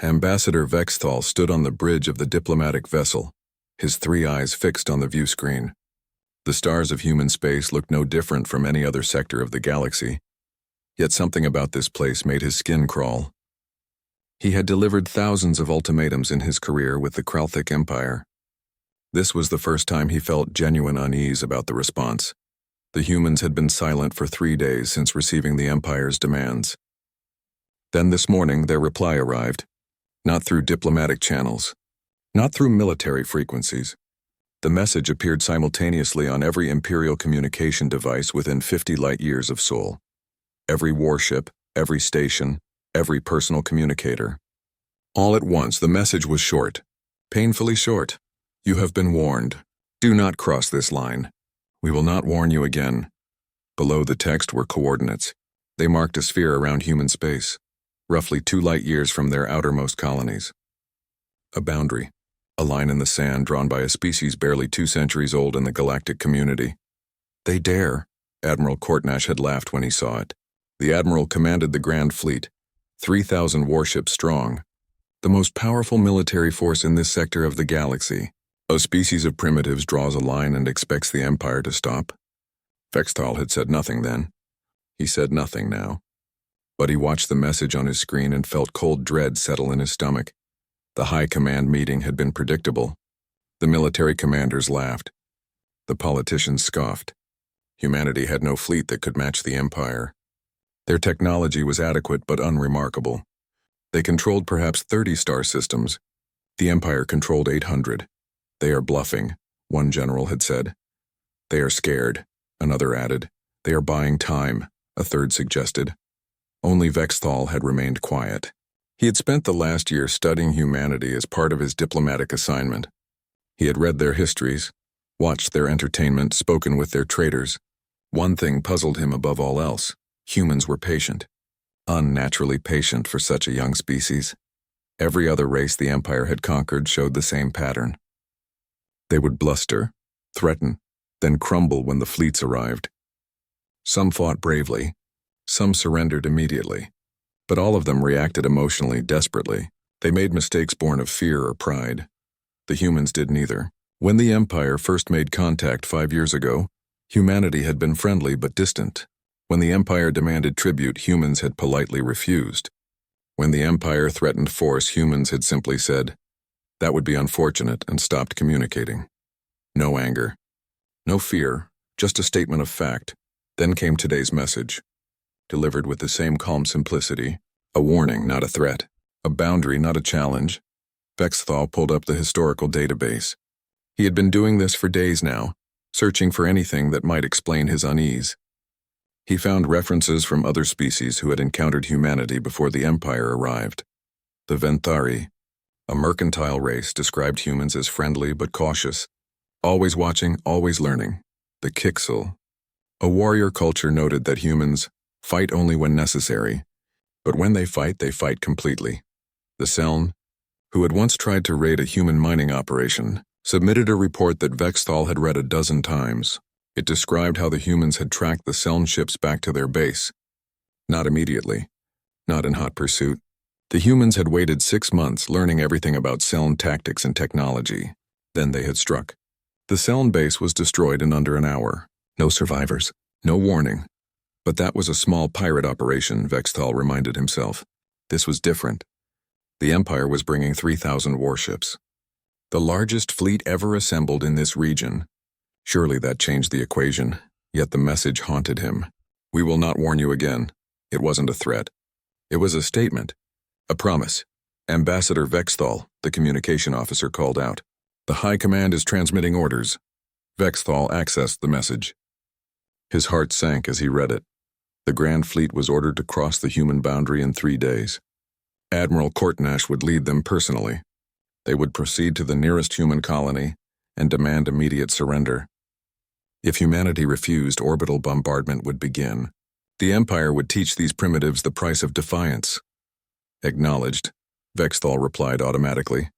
Ambassador Vexthal stood on the bridge of the diplomatic vessel, his three eyes fixed on the view screen. The stars of human space looked no different from any other sector of the galaxy, yet something about this place made his skin crawl. He had delivered thousands of ultimatums in his career with the Kralthic Empire. This was the first time he felt genuine unease about the response. The humans had been silent for 3 days since receiving the Empire's demands. Then this morning their reply arrived, not through diplomatic channels, not through military frequencies. The message appeared simultaneously on every Imperial communication device within 50 light-years of Sol. Every warship, every station, every personal communicator. All at once, the message was short, painfully short. You have been warned. Do not cross this line. We will not warn you again. Below the text were coordinates. They marked a sphere around human space, roughly 2 light-years from their outermost colonies. A boundary, a line in the sand drawn by a species barely 2 centuries old in the galactic community. They dare, Admiral Courtnash had laughed when he saw it. The Admiral commanded the Grand Fleet, 3,000 warships strong, the most powerful military force in this sector of the galaxy. A species of primitives draws a line and expects the Empire to stop. Vexthal had said nothing then. He said nothing now. But he watched the message on his screen and felt cold dread settle in his stomach. The high command meeting had been predictable. The military commanders laughed. The politicians scoffed. Humanity had no fleet that could match the Empire. Their technology was adequate but unremarkable. They controlled perhaps 30 star systems. The Empire controlled 800. They are bluffing, one general had said. They are scared, another added. They are buying time, a third suggested. Only Vexthal had remained quiet. He had spent the last year studying humanity as part of his diplomatic assignment. He had read their histories, watched their entertainment, spoken with their traitors. One thing puzzled him above all else. Humans were patient. Unnaturally patient for such a young species. Every other race the Empire had conquered showed the same pattern. They would bluster, threaten, then crumble when the fleets arrived. Some fought bravely, some surrendered immediately, but all of them reacted emotionally, desperately. They made mistakes born of fear or pride. The humans did neither. When the Empire first made contact 5 years ago, humanity had been friendly but distant. When the Empire demanded tribute, humans had politely refused. When the Empire threatened force, humans had simply said, "That would be unfortunate," and stopped communicating. No anger, no fear, just a statement of fact. Then came today's message, delivered with the same calm simplicity, a warning, not a threat, a boundary, not a challenge. Vexthal pulled up the historical database. He had been doing this for days now, searching for anything that might explain his unease. He found references from other species who had encountered humanity before the Empire arrived. The Venthari, a mercantile race, described humans as friendly but cautious, always watching, always learning. The Kixel, a warrior culture, noted that humans fight only when necessary, but when they fight completely. The Seln, who had once tried to raid a human mining operation, submitted a report that Vexthal had read a dozen times. It described how the humans had tracked the Seln ships back to their base. Not immediately, not in hot pursuit. The humans had waited 6 months learning everything about Seln tactics and technology. Then they had struck. The Seln base was destroyed in under an hour. No survivors, no warning. But that was a small pirate operation, Vexthal reminded himself. This was different. The Empire was bringing 3,000 warships. The largest fleet ever assembled in this region. Surely that changed the equation, yet the message haunted him. We will not warn you again. It wasn't a threat. It was a statement, a promise. Ambassador Vexthal, the communication officer, called out. The High Command is transmitting orders. Vexthal accessed the message. His heart sank as he read it. The Grand Fleet was ordered to cross the human boundary in 3 days. Admiral Courtnash would lead them personally. They would proceed to the nearest human colony and demand immediate surrender. If humanity refused, orbital bombardment would begin. The Empire would teach these primitives the price of defiance. Acknowledged, Vexthal replied automatically.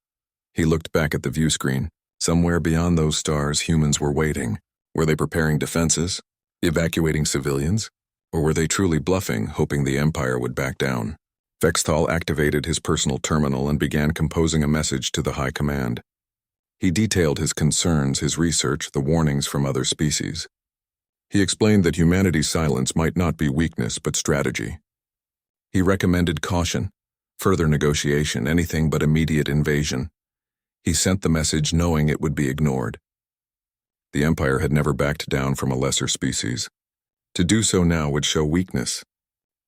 He looked back at the view screen. Somewhere beyond those stars, humans were waiting. Were they preparing defenses, evacuating civilians, or were they truly bluffing, hoping the Empire would back down? Vexthal activated his personal terminal and began composing a message to the High Command. He detailed his concerns, his research, the warnings from other species. He explained that humanity's silence might not be weakness but strategy. He recommended caution, further negotiation, anything but immediate invasion. He sent the message knowing it would be ignored. The Empire had never backed down from a lesser species. To do so now would show weakness.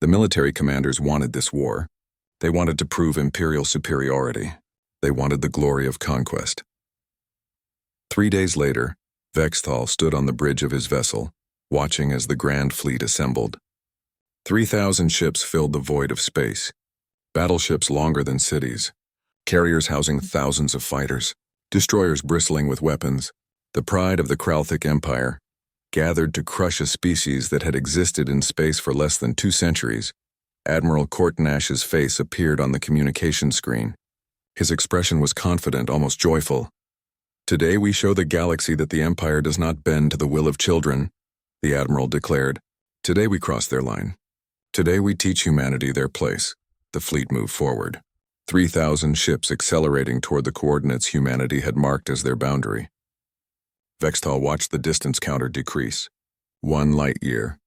The military commanders wanted this war. They wanted to prove imperial superiority. They wanted the glory of conquest. 3 days later, Vexthal stood on the bridge of his vessel, watching as the Grand Fleet assembled. 3,000 ships filled the void of space. Battleships longer than cities. Carriers housing thousands of fighters. Destroyers bristling with weapons. The pride of the Kralthic Empire, gathered to crush a species that had existed in space for less than 2 centuries. Admiral Courtnash's face appeared on the communication screen. His expression was confident, almost joyful. "Today we show the galaxy that the Empire does not bend to the will of children," the Admiral declared. "Today we cross their line. Today we teach humanity their place." The fleet moved forward. 3,000 ships accelerating toward the coordinates humanity had marked as their boundary. Vexthal watched the distance counter decrease. 1 light year.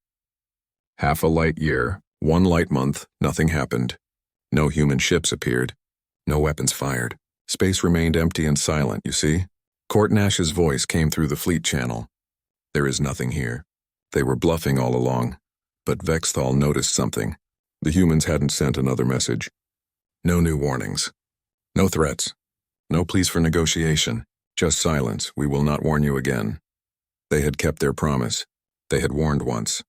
Half a light year, 1 light month, nothing happened. No human ships appeared. No weapons fired. Space remained empty and silent, you see? Courtnash's voice came through the fleet channel. "There is nothing here." They were bluffing all along. But Vexthal noticed something. The humans hadn't sent another message. No new warnings. No threats. No pleas for negotiation. Just silence. "We will not warn you again." They had kept their promise. They had warned once.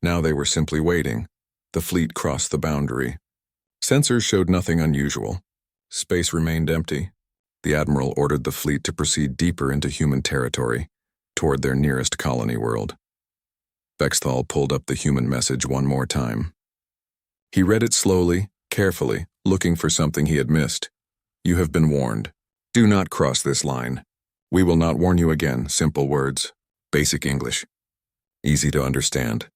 Now they were simply waiting. The fleet crossed the boundary. Sensors showed nothing unusual. Space remained empty. The Admiral ordered the fleet to proceed deeper into human territory, toward their nearest colony world. Vexthal pulled up the human message one more time. He read it slowly, carefully, looking for something he had missed. "You have been warned. Do not cross this line. We will not warn you again." Simple words. Basic English. Easy to understand.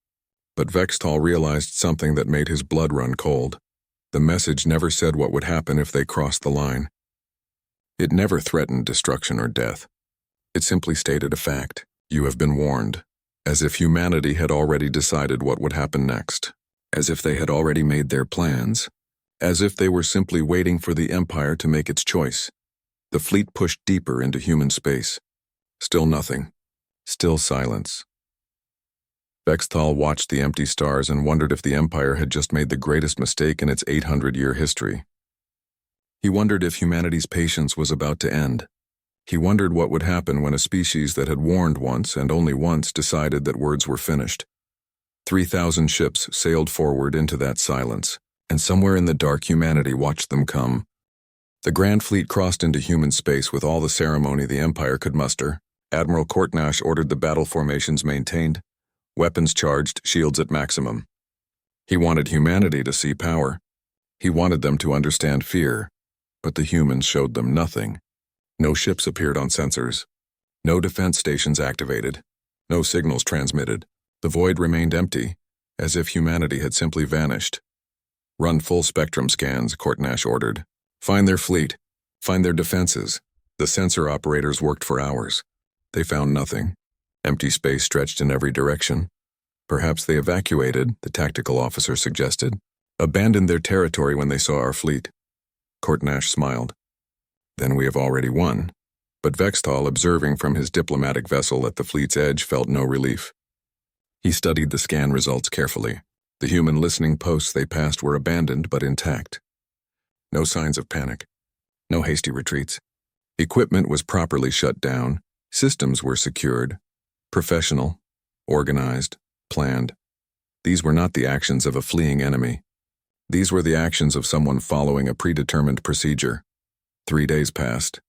But Vexthal realized something that made his blood run cold. The message never said what would happen if they crossed the line. It never threatened destruction or death. It simply stated a fact. You have been warned. As if humanity had already decided what would happen next. As if they had already made their plans. As if they were simply waiting for the Empire to make its choice. The fleet pushed deeper into human space. Still nothing. Still silence. Vexthal watched the empty stars and wondered if the Empire had just made the greatest mistake in its 800-year history. He wondered if humanity's patience was about to end. He wondered what would happen when a species that had warned once and only once decided that words were finished. 3,000 ships sailed forward into that silence, and somewhere in the dark humanity watched them come. The Grand Fleet crossed into human space with all the ceremony the Empire could muster. Admiral Courtnash ordered the battle formations maintained, weapons charged, shields at maximum. He wanted humanity to see power. He wanted them to understand fear, but the humans showed them nothing. No ships appeared on sensors. No defense stations activated. No signals transmitted. The void remained empty, as if humanity had simply vanished. "Run full spectrum scans," Courtnash ordered. "Find their fleet. Find their defenses." The sensor operators worked for hours. They found nothing. Empty space stretched in every direction. "Perhaps they evacuated," the tactical officer suggested. "Abandoned their territory when they saw our fleet." Courtnash smiled. "Then we have already won." But Vexthal, observing from his diplomatic vessel at the fleet's edge, felt no relief. He studied the scan results carefully. The human listening posts they passed were abandoned but intact. No signs of panic. No hasty retreats. Equipment was properly shut down. Systems were secured. Professional. Organized. Planned. These were not the actions of a fleeing enemy. These were the actions of someone following a predetermined procedure. 3 days passed.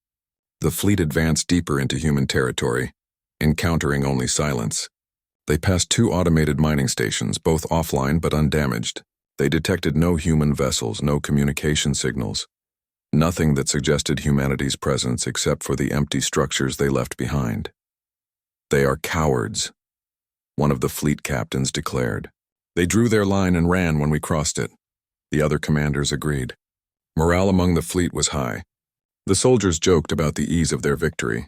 The fleet advanced deeper into human territory, encountering only silence. They passed 2 automated mining stations, both offline but undamaged. They detected no human vessels, no communication signals. Nothing that suggested humanity's presence except for the empty structures they left behind. "They are cowards," one of the fleet captains declared. "They drew their line and ran when we crossed it. The other commanders agreed. Morale among the fleet was high. The soldiers joked about the ease of their victory.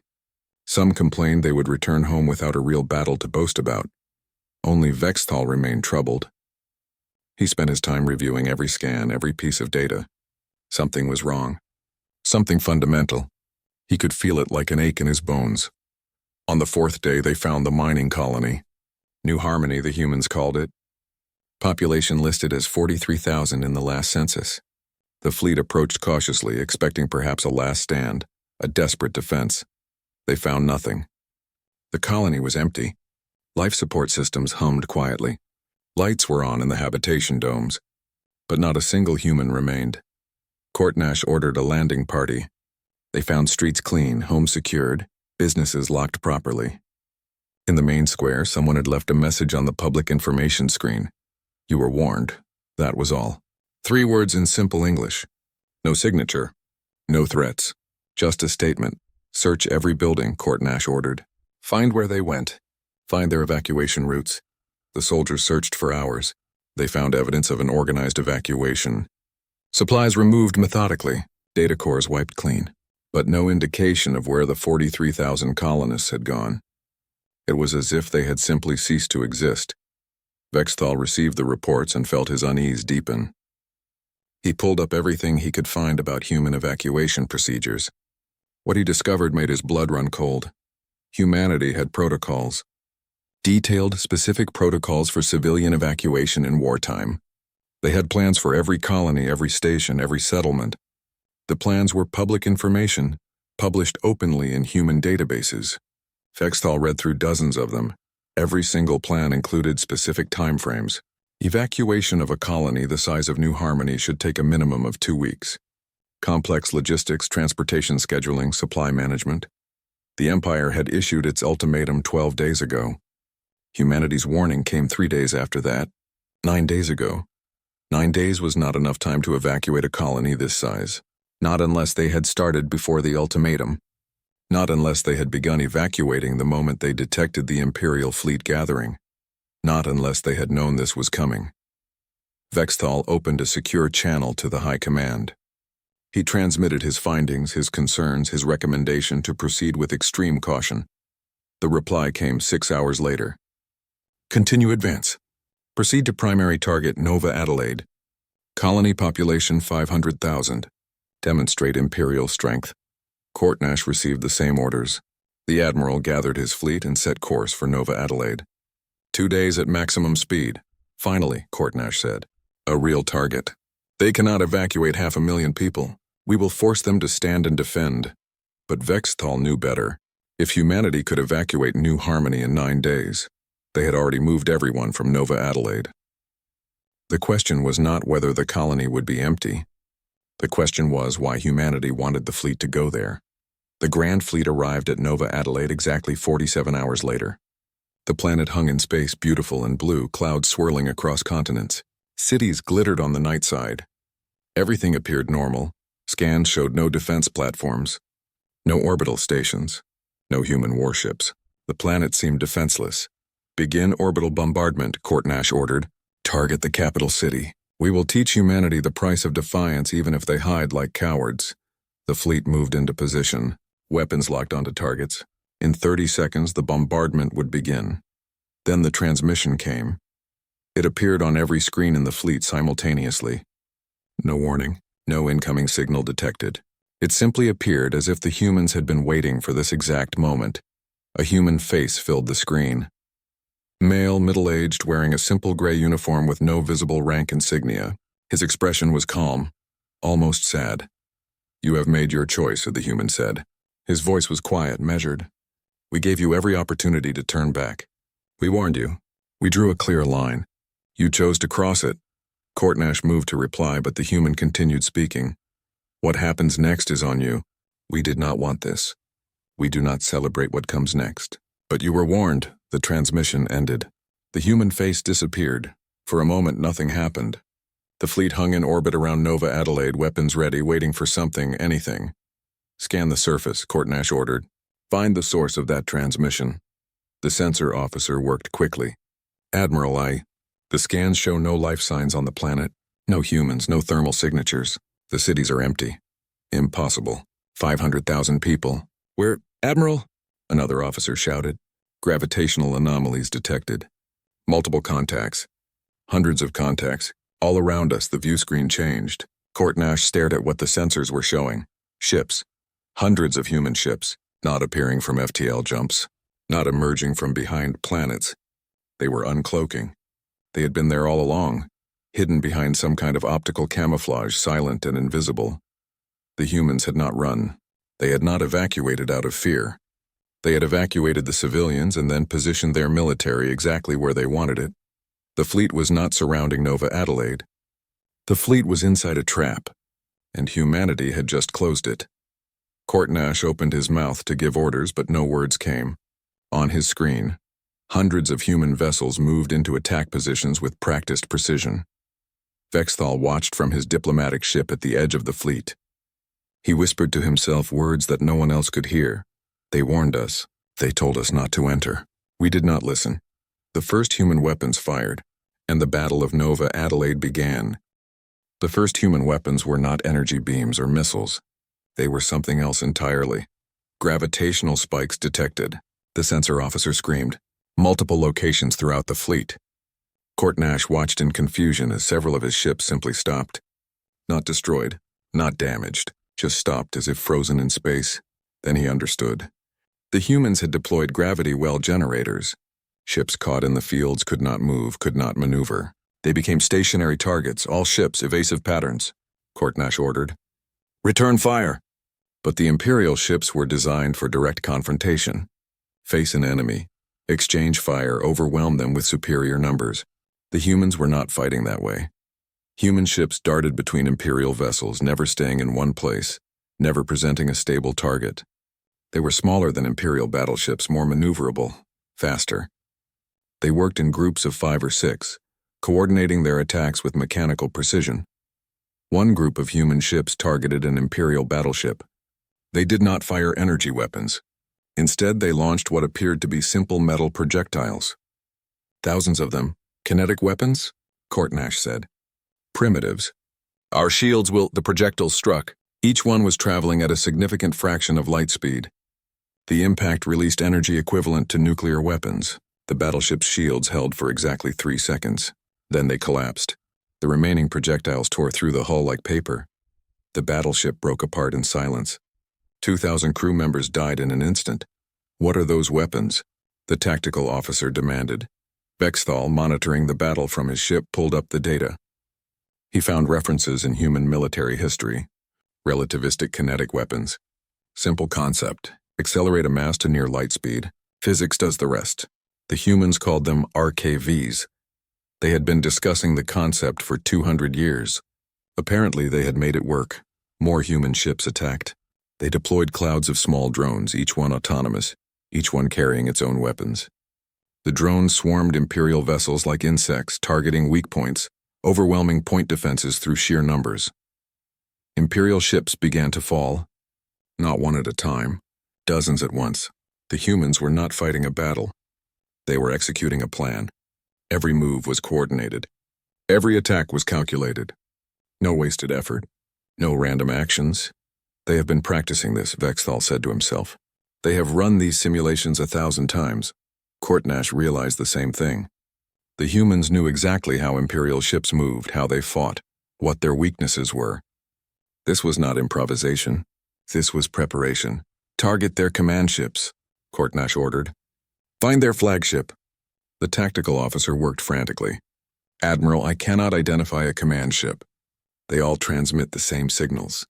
Some complained they would return home without a real battle to boast about. Only Vexthal remained troubled. He spent his time reviewing every scan, every piece of data. Something was wrong. Something fundamental. He could feel it like an ache in his bones. On the fourth day, they found the mining colony. New Harmony, the humans called it. Population listed as 43,000 in the last census. The fleet approached cautiously, expecting perhaps a last stand, a desperate defense. They found nothing. The colony was empty. Life support systems hummed quietly. Lights were on in the habitation domes, but not a single human remained. Courtnash ordered a landing party. They found streets clean, homes secured, businesses locked properly. In the main square, someone had left a message on the public information screen. You were warned. That was all. 3 words in simple English. No signature. No threats. Just a statement. Search every building, Courtnash ordered. Find where they went. Find their evacuation routes. The soldiers searched for hours. They found evidence of an organized evacuation. Supplies removed methodically, data cores wiped clean, but no indication of where the 43,000 colonists had gone. It was as if they had simply ceased to exist. Vexthal received the reports and felt his unease deepen. He pulled up everything he could find about human evacuation procedures. What he discovered made his blood run cold. Humanity had protocols. Detailed, specific protocols for civilian evacuation in wartime. They had plans for every colony, every station, every settlement. The plans were public information, published openly in human databases. Vexthal read through dozens of them. Every single plan included specific timeframes. Evacuation of a colony the size of New Harmony should take a minimum of 2 weeks. Complex logistics, transportation scheduling, supply management. The Empire had issued its ultimatum 12 days ago. Humanity's warning came 3 days after that. 9 days ago. 9 days was not enough time to evacuate a colony this size. Not unless they had started before the ultimatum. Not unless they had begun evacuating the moment they detected the Imperial fleet gathering. Not unless they had known this was coming. Vexthal opened a secure channel to the High Command. He transmitted his findings, his concerns, his recommendation to proceed with extreme caution. The reply came 6 hours later. Continue advance. Proceed to primary target Nova Adelaide. Colony population 500,000. Demonstrate Imperial strength. Courtnash received the same orders. The Admiral gathered his fleet and set course for Nova Adelaide. 2 days at maximum speed. Finally, Courtnash said. A real target. They cannot evacuate 500,000 people. We will force them to stand and defend. But Vexthal knew better. If humanity could evacuate New Harmony in 9 days, they had already moved everyone from Nova Adelaide. The question was not whether the colony would be empty. The question was why humanity wanted the fleet to go there. The Grand Fleet arrived at Nova Adelaide exactly 47 hours later. The planet hung in space, beautiful and blue, clouds swirling across continents. Cities glittered on the night side. Everything appeared normal. Scans showed no defense platforms, no orbital stations, no human warships. The planet seemed defenseless. Begin orbital bombardment, Courtnash ordered. Target the capital city. We will teach humanity the price of defiance even if they hide like cowards. The fleet moved into position, weapons locked onto targets. In 30 seconds, the bombardment would begin. Then the transmission came. It appeared on every screen in the fleet simultaneously. No warning, no incoming signal detected. It simply appeared as if the humans had been waiting for this exact moment. A human face filled the screen. Male, middle-aged, wearing a simple gray uniform with no visible rank insignia. His expression was calm, almost sad. You have made your choice, the human said. His voice was quiet, measured. We gave you every opportunity to turn back. We warned you. We drew a clear line. You chose to cross it. Courtnash moved to reply, but the human continued speaking. What happens next is on you. We did not want this. We do not celebrate what comes next. But you were warned. The transmission ended. The human face disappeared. For a moment, nothing happened. The fleet hung in orbit around Nova Adelaide, weapons ready, waiting for something, anything. Scan the surface, Courtnash ordered. Find the source of that transmission. The sensor officer worked quickly. Admiral, The scans show no life signs on the planet. No humans, no thermal signatures. The cities are empty. Impossible. 500,000 people. Where, Admiral? Another officer shouted. Gravitational anomalies detected. Multiple contacts. Hundreds of contacts. All around us, the view screen changed. Courtnash stared at what the sensors were showing. Ships. Hundreds of human ships, not appearing from FTL jumps, not emerging from behind planets. They were uncloaking. They had been there all along, hidden behind some kind of optical camouflage, silent and invisible. The humans had not run. They had not evacuated out of fear. They had evacuated the civilians and then positioned their military exactly where they wanted it. The fleet was not surrounding Nova Adelaide. The fleet was inside a trap, and humanity had just closed it. Courtnash opened his mouth to give orders, but no words came. On his screen, hundreds of human vessels moved into attack positions with practiced precision. Vexthal watched from his diplomatic ship at the edge of the fleet. He whispered to himself words that no one else could hear. They warned us. They told us not to enter. We did not listen. The first human weapons fired, and the Battle of Nova Adelaide began. The first human weapons were not energy beams or missiles. They were something else entirely. Gravitational spikes detected, the sensor officer screamed. Multiple locations throughout the fleet. Courtnash watched in confusion as several of his ships simply stopped. Not destroyed, not damaged, just stopped as if frozen in space. Then he understood. The humans had deployed gravity well generators. Ships caught in the fields could not move, could not maneuver. They became stationary targets, all ships, evasive patterns. Courtnash ordered. Return fire! But the Imperial ships were designed for direct confrontation. Face an enemy. Exchange fire, overwhelm them with superior numbers. The humans were not fighting that way. Human ships darted between Imperial vessels, never staying in one place, never presenting a stable target. They were smaller than Imperial battleships, more maneuverable, faster. They worked in groups of 5 or 6, coordinating their attacks with mechanical precision. One group of human ships targeted an Imperial battleship. They did not fire energy weapons. Instead, they launched what appeared to be simple metal projectiles. Thousands of them. Kinetic weapons? Courtnash said. Primitives. Our shields will... The projectiles struck. Each one was traveling at a significant fraction of light speed. The impact released energy equivalent to nuclear weapons. The battleship's shields held for exactly 3 seconds. Then they collapsed. The remaining projectiles tore through the hull like paper. The battleship broke apart in silence. 2,000 crew members died in an instant. What are those weapons? The tactical officer demanded. Vexthal, monitoring the battle from his ship, pulled up the data. He found references in human military history. Relativistic kinetic weapons. Simple concept. Accelerate a mass to near light speed. Physics does the rest. The humans called them RKVs. They had been discussing the concept for 200 years. Apparently they had made it work. More human ships attacked. They deployed clouds of small drones, each one autonomous, each one carrying its own weapons. The drones swarmed Imperial vessels like insects, targeting weak points, overwhelming point defenses through sheer numbers. Imperial ships began to fall, not one at a time, dozens at once. The humans were not fighting a battle. They were executing a plan. Every move was coordinated. Every attack was calculated. No wasted effort. No random actions. They have been practicing this, Vexthal said to himself. They have run these simulations 1,000 times. Courtnash realized the same thing. The humans knew exactly how Imperial ships moved, how they fought, what their weaknesses were. This was not improvisation. This was preparation. Target their command ships, Courtnash ordered. Find their flagship. The tactical officer worked frantically. Admiral, I cannot identify a command ship. They all transmit the same signals.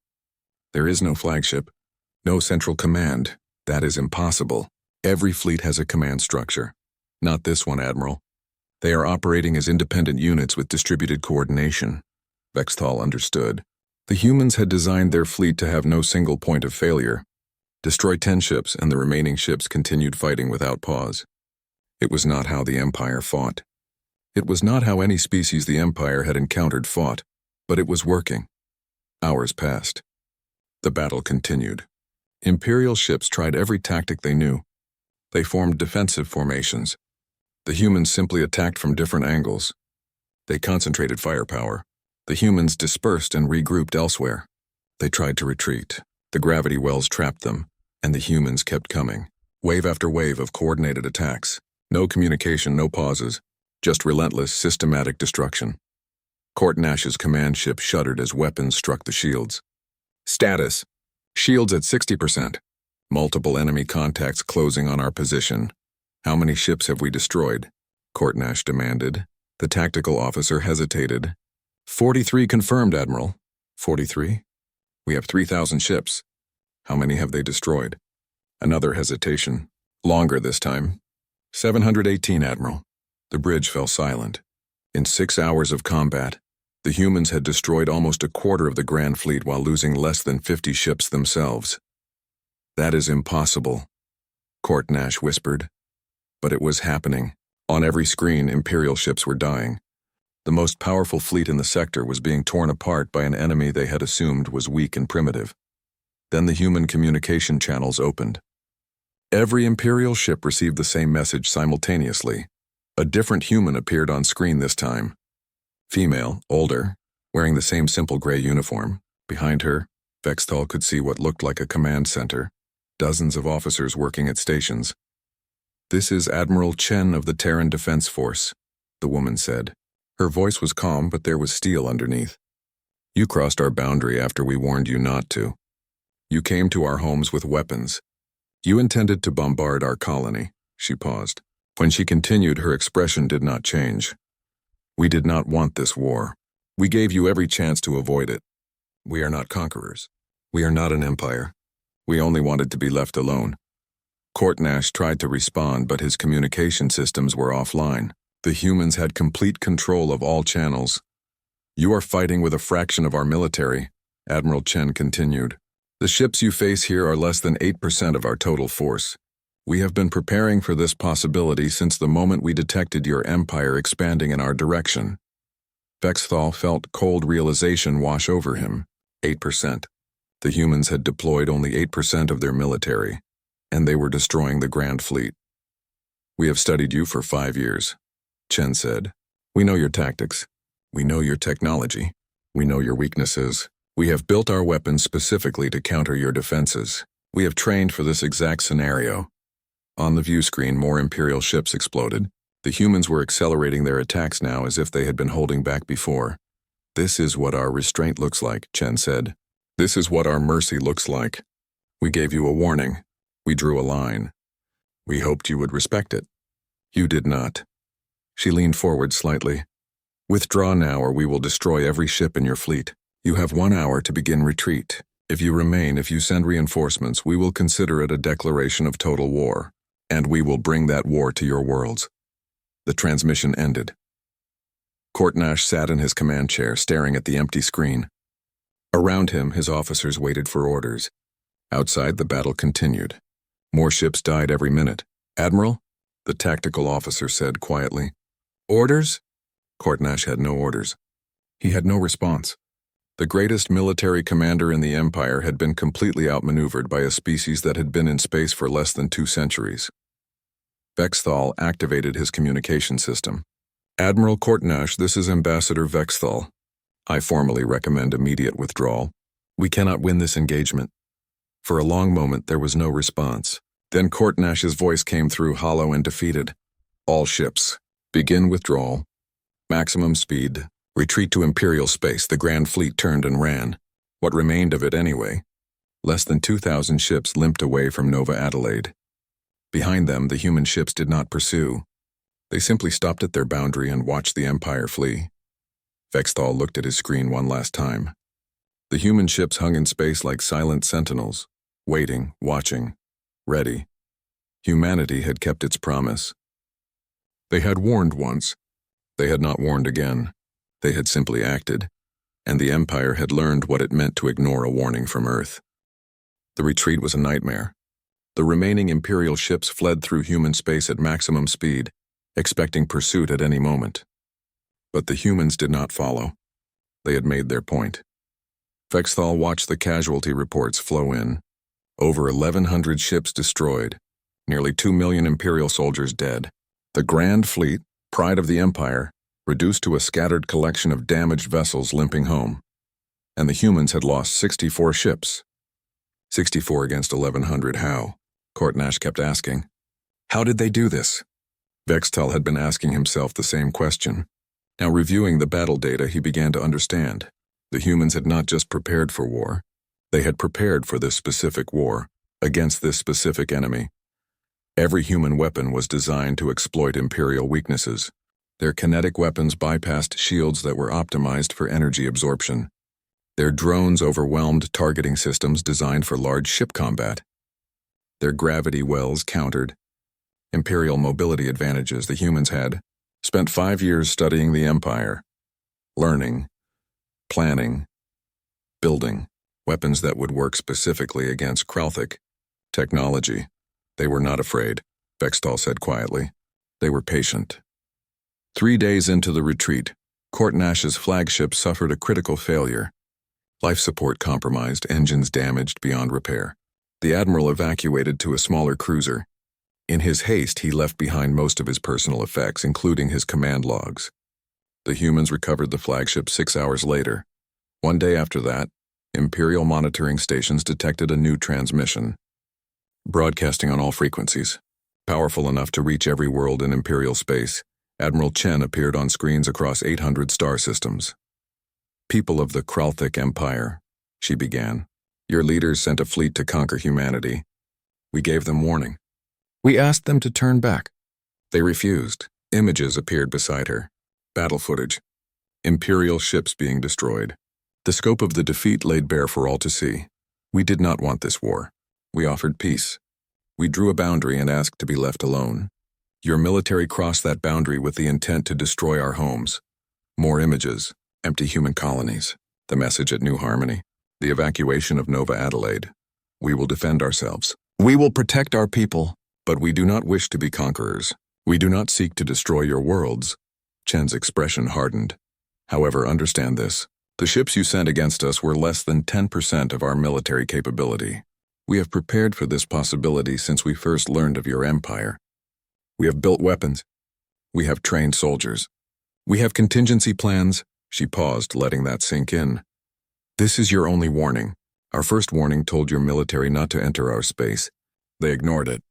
There is no flagship, no central command. That is impossible. Every fleet has a command structure. Not this one, Admiral. They are operating as independent units with distributed coordination. Vexthal understood. The humans had designed their fleet to have no single point of failure. Destroy 10 ships and the remaining ships continued fighting without pause. It was not how the Empire fought. It was not how any species the Empire had encountered fought, but it was working. Hours passed. The battle continued. Imperial ships tried every tactic they knew. They formed defensive formations. The humans simply attacked from different angles. They concentrated firepower. The humans dispersed and regrouped elsewhere. They tried to retreat. The gravity wells trapped them, and the humans kept coming. Wave after wave of coordinated attacks. No communication, no pauses. Just relentless, systematic destruction. Court Nash's command ship shuddered as weapons struck the shields. Status: shields at 60%. Multiple enemy contacts closing on our position. How many ships have we destroyed? Court Nash demanded. The tactical officer hesitated. 43 confirmed, Admiral. 43? We have 3,000 ships. How many have they destroyed? Another hesitation. Longer this time. 718, Admiral. The bridge fell silent. In 6 hours of combat, the humans had destroyed almost a quarter of the Grand Fleet while losing less than 50 ships themselves. That is impossible, Court Nash whispered. But it was happening. On every screen, Imperial ships were dying. The most powerful fleet in the sector was being torn apart by an enemy they had assumed was weak and primitive. Then the human communication channels opened. Every Imperial ship received the same message simultaneously. A different human appeared on screen this time. Female, older, wearing the same simple gray uniform. Behind her, Vexthal could see what looked like a command center. Dozens of officers working at stations. "This is Admiral Chen of the Terran Defense Force," the woman said. Her voice was calm, but there was steel underneath. "You crossed our boundary after we warned you not to. You came to our homes with weapons. You intended to bombard our colony." She paused. When she continued, her expression did not change. "We did not want this war. We gave you every chance to avoid it. We are not conquerors. We are not an empire. We only wanted to be left alone." Court Nash tried to respond, but his communication systems were offline. The humans had complete control of all channels. "You are fighting with a fraction of our military," Admiral Chen continued. "The ships you face here are less than 8% of our total force. We have been preparing for this possibility since the moment we detected your empire expanding in our direction." Vexthal felt cold realization wash over him. 8%. The humans had deployed only 8% of their military, and they were destroying the Grand Fleet. "We have studied you for 5 years," Chen said. "We know your tactics. We know your technology. We know your weaknesses. We have built our weapons specifically to counter your defenses. We have trained for this exact scenario." On the view screen, more Imperial ships exploded. The humans were accelerating their attacks now as if they had been holding back before. "This is what our restraint looks like," Chen said. "This is what our mercy looks like. We gave you a warning. We drew a line. We hoped you would respect it. You did not." She leaned forward slightly. "Withdraw now, or we will destroy every ship in your fleet. You have 1 hour to begin retreat. If you remain, if you send reinforcements, we will consider it a declaration of total war, and we will bring that war to your worlds." The transmission ended. Court Nash sat in his command chair, staring at the empty screen. Around him, his officers waited for orders. Outside, the battle continued. More ships died every minute. "Admiral?" the tactical officer said quietly. "Orders?" Court Nash had no orders. He had no response. The greatest military commander in the Empire had been completely outmaneuvered by a species that had been in space for less than 2 centuries. Vexthal activated his communication system. "Admiral Court Nash, this is Ambassador Vexthal. I formally recommend immediate withdrawal. We cannot win this engagement." For a long moment, there was no response. Then Court Nash's voice came through, hollow and defeated. "All ships, begin withdrawal. Maximum speed. Retreat to Imperial space." The Grand Fleet turned and ran. What remained of it anyway? Less than 2,000 ships limped away from Nova Adelaide. Behind them, the human ships did not pursue. They simply stopped at their boundary and watched the Empire flee. Vexthal looked at his screen one last time. The human ships hung in space like silent sentinels, waiting, watching, ready. Humanity had kept its promise. They had warned once. They had not warned again. They had simply acted, and the Empire had learned what it meant to ignore a warning from Earth. The retreat was a nightmare. The remaining Imperial ships fled through human space at maximum speed, expecting pursuit at any moment. But the humans did not follow. They had made their point. Vexthal watched the casualty reports flow in. Over 1,100 ships destroyed, nearly 2 million Imperial soldiers dead. The Grand Fleet, pride of the Empire, reduced to a scattered collection of damaged vessels limping home. And the humans had lost 64 ships. 64 against 1,100, how? Courtnash kept asking. How did they do this? Vextal had been asking himself the same question. Now reviewing the battle data, he began to understand. The humans had not just prepared for war. They had prepared for this specific war, against this specific enemy. Every human weapon was designed to exploit Imperial weaknesses. Their kinetic weapons bypassed shields that were optimized for energy absorption. Their drones overwhelmed targeting systems designed for large ship combat. Their gravity wells countered Imperial mobility advantages the humans had. Spent 5 years studying the Empire, learning, planning, building weapons that would work specifically against Kralthic technology. They were not afraid, Vextal said quietly. They were patient. 3 days into the retreat, Courtnash's flagship suffered a critical failure. Life support compromised, engines damaged beyond repair. The admiral evacuated to a smaller cruiser. In his haste, he left behind most of his personal effects, including his command logs. The humans recovered the flagship 6 hours later. 1 day after that, Imperial monitoring stations detected a new transmission, broadcasting on all frequencies. Powerful enough to reach every world in Imperial space, Admiral Chen appeared on screens across 800 star systems. People of the Kralthic Empire, she began. Your leaders sent a fleet to conquer humanity. We gave them warning. We asked them to turn back. They refused. Images appeared beside her. Battle footage. Imperial ships being destroyed. The scope of the defeat laid bare for all to see. We did not want this war. We offered peace. We drew a boundary and asked to be left alone. Your military crossed that boundary with the intent to destroy our homes. More images. Empty human colonies. The message at New Harmony. The evacuation of Nova Adelaide. We will defend ourselves. We will protect our people. But we do not wish to be conquerors. We do not seek to destroy your worlds. Chen's expression hardened. However, understand this. The ships you sent against us were less than 10% of our military capability. We have prepared for this possibility since we first learned of your empire. We have built weapons. We have trained soldiers. We have contingency plans. She paused, letting that sink in. This is your only warning. Our first warning told your military not to enter our space. They ignored it.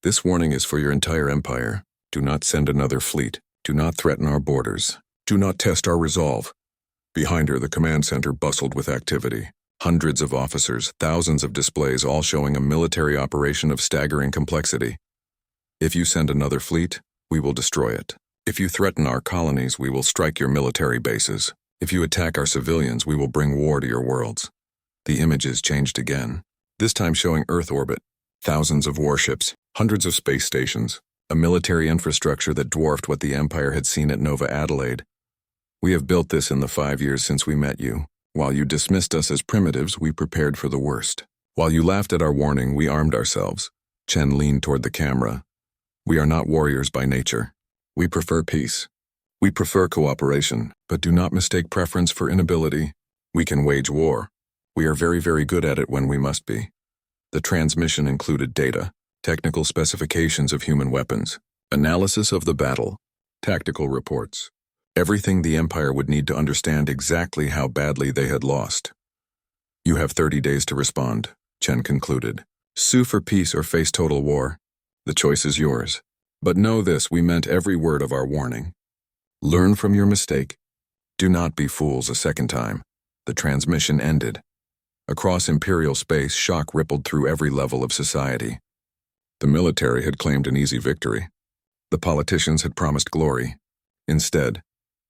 This warning is for your entire empire. Do not send another fleet. Do not threaten our borders. Do not test our resolve. Behind her, the command center bustled with activity. Hundreds of officers, thousands of displays, all showing a military operation of staggering complexity. If you send another fleet, we will destroy it. If you threaten our colonies, we will strike your military bases. If you attack our civilians, we will bring war to your worlds. The images changed again, this time showing Earth orbit. Thousands of warships, hundreds of space stations, a military infrastructure that dwarfed what the Empire had seen at Nova Adelaide. We have built this in the 5 years since we met you. While you dismissed us as primitives, we prepared for the worst. While you laughed at our warning, we armed ourselves. Chen leaned toward the camera. We are not warriors by nature. We prefer peace. We prefer cooperation, but do not mistake preference for inability. We can wage war. We are very, very good at it when we must be. The transmission included data, technical specifications of human weapons, analysis of the battle, tactical reports, everything the Empire would need to understand exactly how badly they had lost. You have 30 days to respond, Chen concluded. Sue for peace or face total war. The choice is yours. But know this, we meant every word of our warning. Learn from your mistake. Do not be fools a second time. The transmission ended. Across Imperial space, shock rippled through every level of society. The military had claimed an easy victory. The politicians had promised glory. Instead,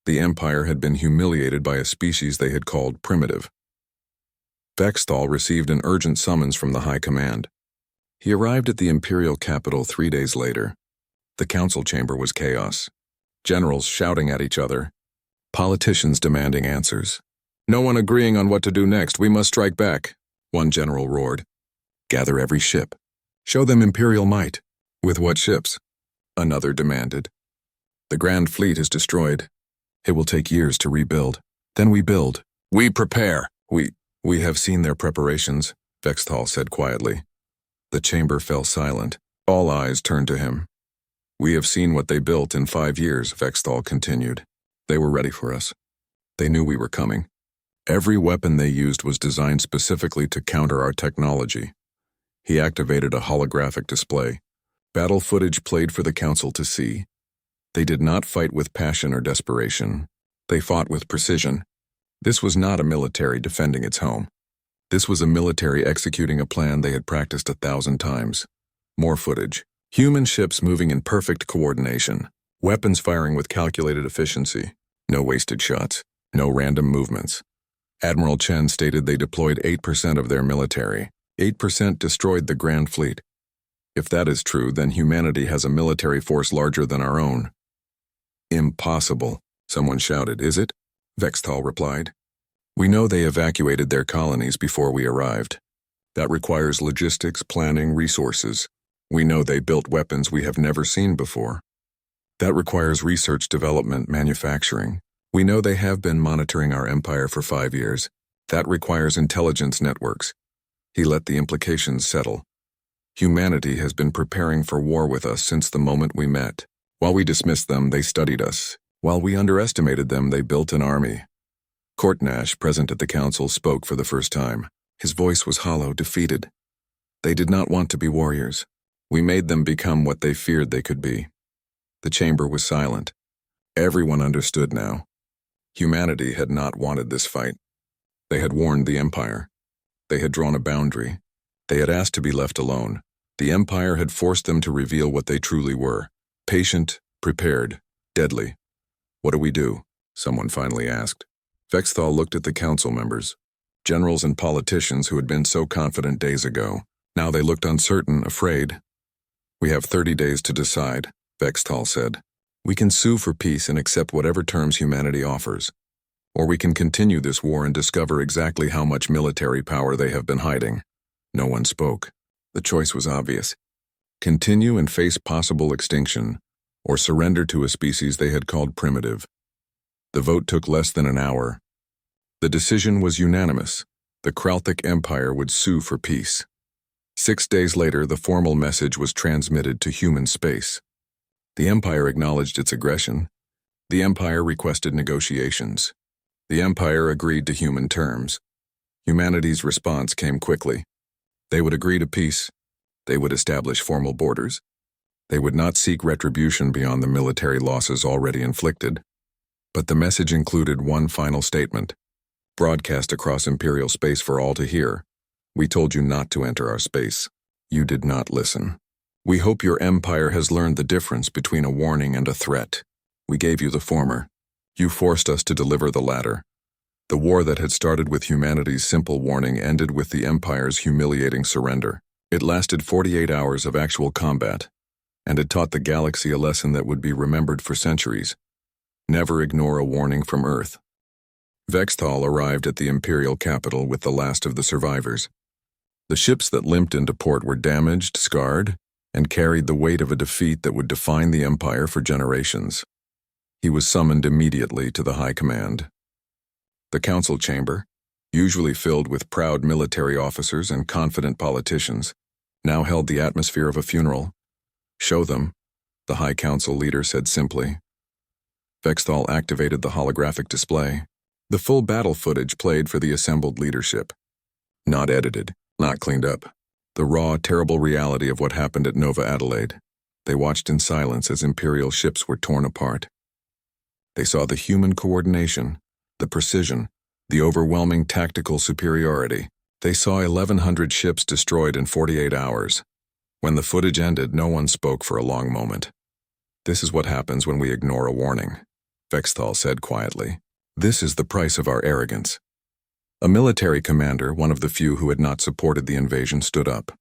the Empire had been humiliated by a species they had called primitive. Vextal received an urgent summons from the High Command. He arrived at the Imperial capital 3 days later. The council chamber was chaos. Generals shouting at each other. Politicians demanding answers. No one agreeing on what to do next. We must strike back, one general roared. Gather every ship. Show them Imperial might. With what ships? Another demanded. The Grand Fleet is destroyed. It will take years to rebuild. Then we build. We prepare. We have seen their preparations, Vextal said quietly. The chamber fell silent. All eyes turned to him. We have seen what they built in 5 years, Vextal continued. They were ready for us. They knew we were coming. Every weapon they used was designed specifically to counter our technology. He activated a holographic display. Battle footage played for the council to see. They did not fight with passion or desperation. They fought with precision. This was not a military defending its home. This was a military executing a plan they had practiced 1,000 times. More footage. Human ships moving in perfect coordination. Weapons firing with calculated efficiency. No wasted shots. No random movements. Admiral Chen stated they deployed 8% of their military. 8% destroyed the Grand Fleet. If that is true, then humanity has a military force larger than our own. Impossible, someone shouted. Is it? Vexthal replied. We know they evacuated their colonies before we arrived. That requires logistics, planning, resources. We know they built weapons we have never seen before. That requires research, development, manufacturing. We know they have been monitoring our empire for 5 years. That requires intelligence networks. He let the implications settle. Humanity has been preparing for war with us since the moment we met. While we dismissed them, they studied us. While we underestimated them, they built an army. Courtnash, present at the council, spoke for the first time. His voice was hollow, defeated. They did not want to be warriors. We made them become what they feared they could be. The chamber was silent. Everyone understood now. Humanity had not wanted this fight. They had warned the Empire. They had drawn a boundary. They had asked to be left alone. The Empire had forced them to reveal what they truly were. Patient, prepared, deadly. What do we do? Someone finally asked. Vexthal looked at the council members. Generals and politicians who had been so confident days ago. Now they looked uncertain, afraid. We have 30 days to decide, Vexthal said. We can sue for peace and accept whatever terms humanity offers. Or we can continue this war and discover exactly how much military power they have been hiding. No one spoke. The choice was obvious. Continue and face possible extinction, or surrender to a species they had called primitive. The vote took less than an hour. The decision was unanimous. The Kralthic Empire would sue for peace. 6 days later, the formal message was transmitted to human space. The Empire acknowledged its aggression. The Empire requested negotiations. The Empire agreed to human terms. Humanity's response came quickly. They would agree to peace. They would establish formal borders. They would not seek retribution beyond the military losses already inflicted. But the message included one final statement, broadcast across Imperial space for all to hear. We told you not to enter our space. You did not listen. We hope your empire has learned the difference between a warning and a threat. We gave you the former. You forced us to deliver the latter. The war that had started with humanity's simple warning ended with the Empire's humiliating surrender. It lasted 48 hours of actual combat, and it taught the galaxy a lesson that would be remembered for centuries. Never ignore a warning from Earth. Vexthal arrived at the Imperial capital with the last of the survivors. The ships that limped into port were damaged, scarred, and carried the weight of a defeat that would define the Empire for generations. He was summoned immediately to the High Command. The council chamber, usually filled with proud military officers and confident politicians, now held the atmosphere of a funeral. Show them, the High Council leader said simply. Vexthal activated the holographic display. The full battle footage played for the assembled leadership. Not edited, not cleaned up. The raw, terrible reality of what happened at Nova Adelaide. They watched in silence as Imperial ships were torn apart. They saw the human coordination, the precision, the overwhelming tactical superiority. They saw 1,100 ships destroyed in 48 hours. When the footage ended, no one spoke for a long moment. This is what happens when we ignore a warning, Vexthal said quietly. This is the price of our arrogance. A military commander, one of the few who had not supported the invasion, stood up.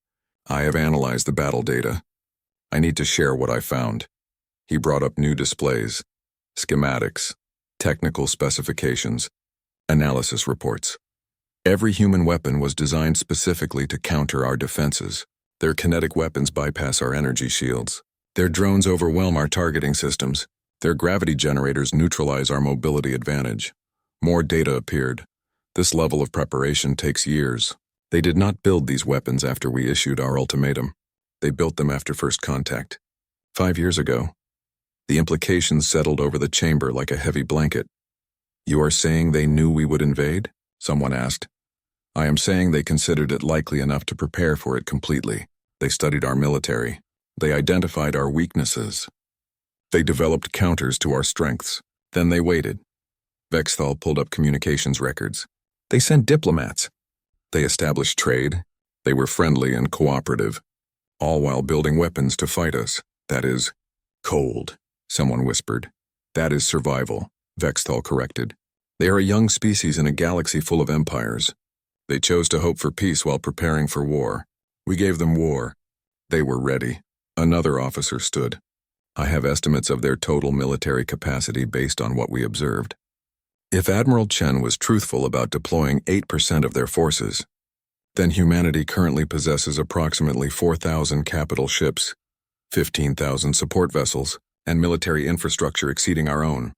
I have analyzed the battle data. I need to share what I found. He brought up new displays, schematics, technical specifications, analysis reports. Every human weapon was designed specifically to counter our defenses. Their kinetic weapons bypass our energy shields. Their drones overwhelm our targeting systems. Their gravity generators neutralize our mobility advantage. More data appeared. This level of preparation takes years. They did not build these weapons after we issued our ultimatum. They built them after first contact. 5 years ago. The implications settled over the chamber like a heavy blanket. "You are saying they knew we would invade?" someone asked. "I am saying they considered it likely enough to prepare for it completely. They studied our military. They identified our weaknesses. They developed counters to our strengths. Then they waited." Vexthal pulled up communications records. "They sent diplomats. They established trade. They were friendly and cooperative, all while building weapons to fight us. That is cold," someone whispered. "That is survival," Vexthal corrected. "They are a young species in a galaxy full of empires. They chose to hope for peace while preparing for war. We gave them war. They were ready." Another officer stood. "I have estimates of their total military capacity based on what we observed. If Admiral Chen was truthful about deploying 8% of their forces, then humanity currently possesses approximately 4,000 capital ships, 15,000 support vessels, and military infrastructure exceeding our own."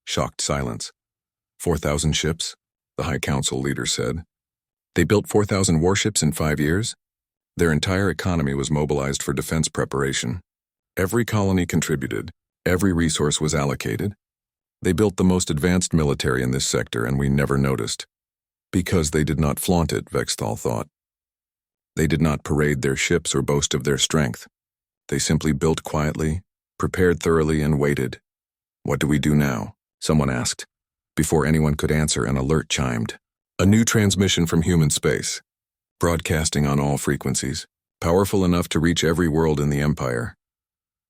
Shocked silence. 4,000 ships? The High Council leader said. "They built 4,000 warships in 5 years? Their entire economy was mobilized for defense preparation. Every colony contributed. Every resource was allocated. They built the most advanced military in this sector, and we never noticed. Because they did not flaunt it," Vexthal thought. "They did not parade their ships or boast of their strength. They simply built quietly, prepared thoroughly, and waited." "What do we do now?" someone asked. Before anyone could answer, an alert chimed. "A new transmission from human space. Broadcasting on all frequencies. Powerful enough to reach every world in the Empire."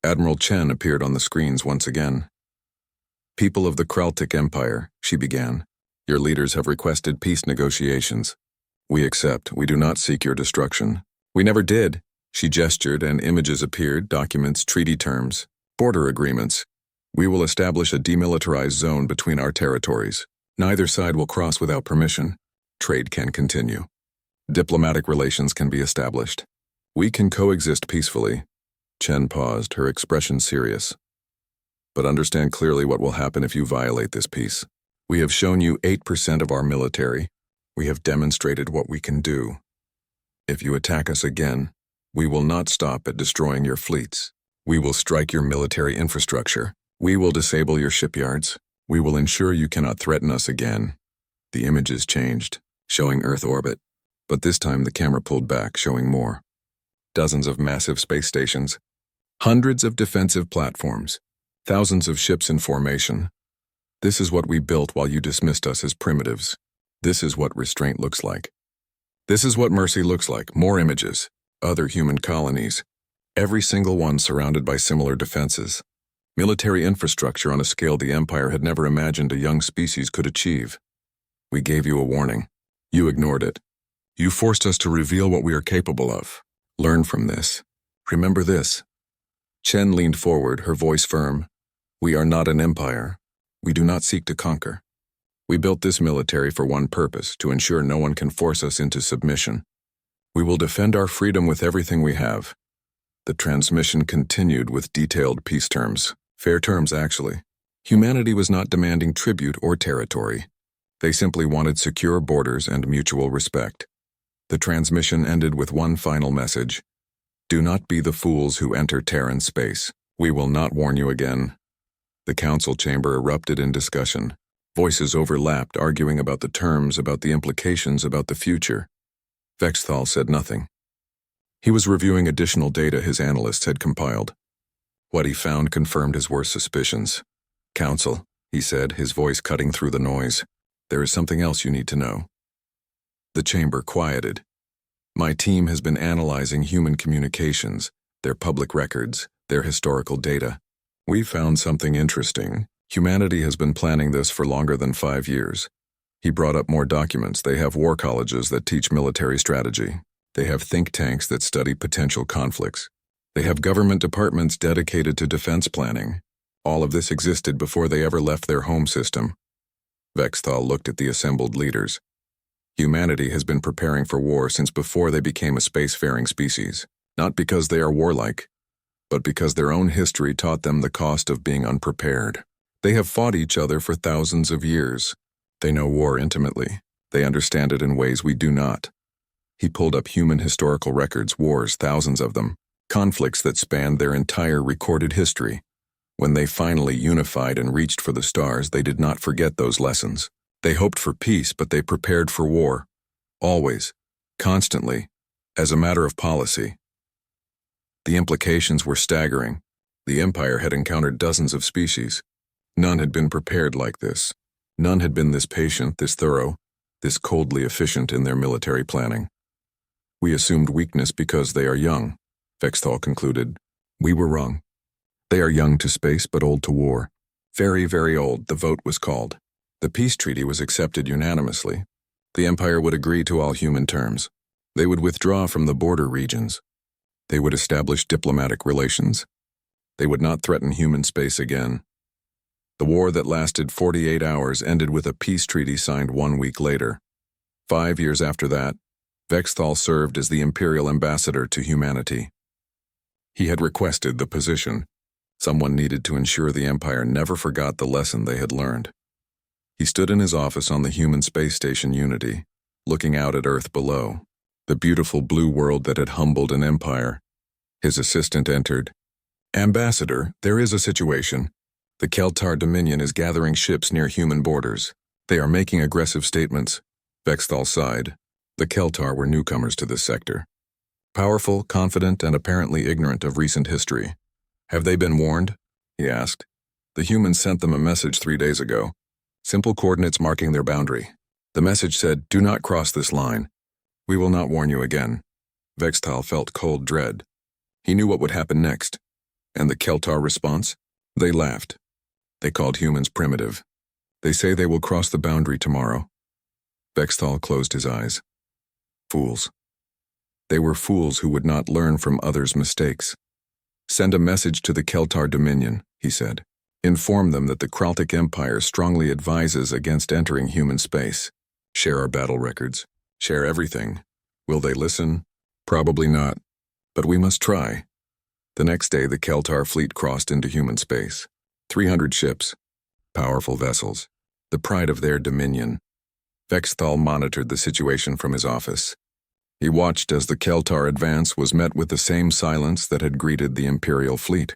Admiral Chen appeared on the screens once again. "People of the Kraltic Empire," she began. "Your leaders have requested peace negotiations. We accept. We do not seek your destruction." "We never did." She gestured, and images appeared, documents, treaty terms, border agreements. "We will establish a demilitarized zone between our territories. Neither side will cross without permission. Trade can continue. Diplomatic relations can be established. We can coexist peacefully." Chen paused, her expression serious. "But understand clearly what will happen if you violate this peace. We have shown you 8% of our military. We have demonstrated what we can do. If you attack us again, we will not stop at destroying your fleets. We will strike your military infrastructure. We will disable your shipyards. We will ensure you cannot threaten us again." The images changed, showing Earth orbit. But this time the camera pulled back, showing more. Dozens of massive space stations. Hundreds of defensive platforms. Thousands of ships in formation. "This is what we built while you dismissed us as primitives. This is what restraint looks like. This is what mercy looks like." More images. Other human colonies. Every single one surrounded by similar defenses. Military infrastructure on a scale the Empire had never imagined a young species could achieve. "We gave you a warning. You ignored it. You forced us to reveal what we are capable of. Learn from this. Remember this." Chen leaned forward, her voice firm. "We are not an empire. We do not seek to conquer. We built this military for one purpose, to ensure no one can force us into submission. We will defend our freedom with everything we have." The transmission continued with detailed peace terms. Fair terms, actually. Humanity was not demanding tribute or territory. They simply wanted secure borders and mutual respect. The transmission ended with one final message. "Do not be the fools who enter Terran space. We will not warn you again." The council chamber erupted in discussion. Voices overlapped, arguing about the terms, about the implications, about the future. Vexthal said nothing. He was reviewing additional data his analysts had compiled. What he found confirmed his worst suspicions. "Council," he said, his voice cutting through the noise, "there is something else you need to know." The chamber quieted. "My team has been analyzing human communications, their public records, their historical data. We found something interesting. Humanity has been planning this for longer than 5 years. He brought up more documents. They have war colleges that teach military strategy. They have think tanks that study potential conflicts. They have government departments dedicated to defense planning. All of this existed before they ever left their home system." Vexthal looked at the assembled leaders. "Humanity has been preparing for war since before they became a spacefaring species, not because they are warlike, but because their own history taught them the cost of being unprepared. They have fought each other for thousands of years. They know war intimately. They understand it in ways we do not." He pulled up human historical records, wars, thousands of them, conflicts that spanned their entire recorded history. When they finally unified and reached for the stars, they did not forget those lessons. They hoped for peace, but they prepared for war. Always, constantly, as a matter of policy. The implications were staggering. The Empire had encountered dozens of species. None had been prepared like this. None had been this patient, this thorough, this coldly efficient in their military planning. We assumed weakness because they are young, Vexthal concluded. We were wrong. They are young to space but old to war. Very, very old, the vote was called. The peace treaty was accepted unanimously. The Empire would agree to all human terms. They would withdraw from the border regions. They would establish diplomatic relations. They would not threaten human space again. The war that lasted 48 hours ended with a peace treaty signed 1 week later. 5 years after that, Vexthal served as the Imperial Ambassador to humanity. He had requested the position. Someone needed to ensure the Empire never forgot the lesson they had learned. He stood in his office on the human space station Unity, looking out at Earth below, the beautiful blue world that had humbled an empire. His assistant entered. Ambassador, there is a situation. The Keltar Dominion is gathering ships near human borders. They are making aggressive statements. Vexthal sighed. The Keltar were newcomers to this sector. Powerful, confident, and apparently ignorant of recent history. Have they been warned? He asked. The humans sent them a message 3 days ago. Simple coordinates marking their boundary. The message said, "Do not cross this line. We will not warn you again." Vexthal felt cold dread. He knew what would happen next. And the Keltar response? They laughed. They called humans primitive. They say they will cross the boundary tomorrow. Vexthal closed his eyes. Fools. They were fools who would not learn from others' mistakes. Send a message to the Keltar Dominion, he said. Inform them that the Kraltic Empire strongly advises against entering human space. Share our battle records. Share everything. Will they listen? Probably not. But we must try. The next day, the Keltar fleet crossed into human space. 300 ships. Powerful vessels. The pride of their dominion. Vexthal monitored the situation from his office. He watched as the Keltar advance was met with the same silence that had greeted the Imperial fleet.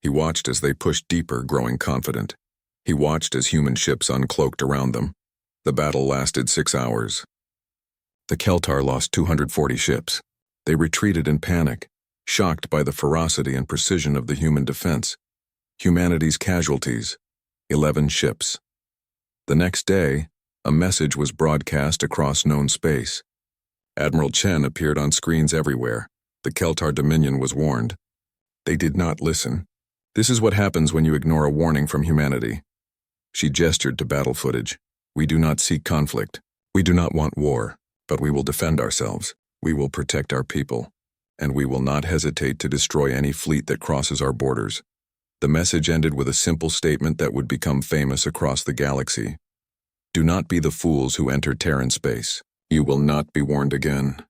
He watched as they pushed deeper, growing confident. He watched as human ships uncloaked around them. The battle lasted 6 hours. The Keltar lost 240 ships. They retreated in panic, shocked by the ferocity and precision of the human defense. Humanity's casualties, 11 ships. The next day, a message was broadcast across known space. Admiral Chen appeared on screens everywhere. The Keltar Dominion was warned. They did not listen. This is what happens when you ignore a warning from humanity. She gestured to battle footage. We do not seek conflict. We do not want war, but we will defend ourselves. We will protect our people. And we will not hesitate to destroy any fleet that crosses our borders. The message ended with a simple statement that would become famous across the galaxy. Do not be the fools who enter Terran space. You will not be warned again.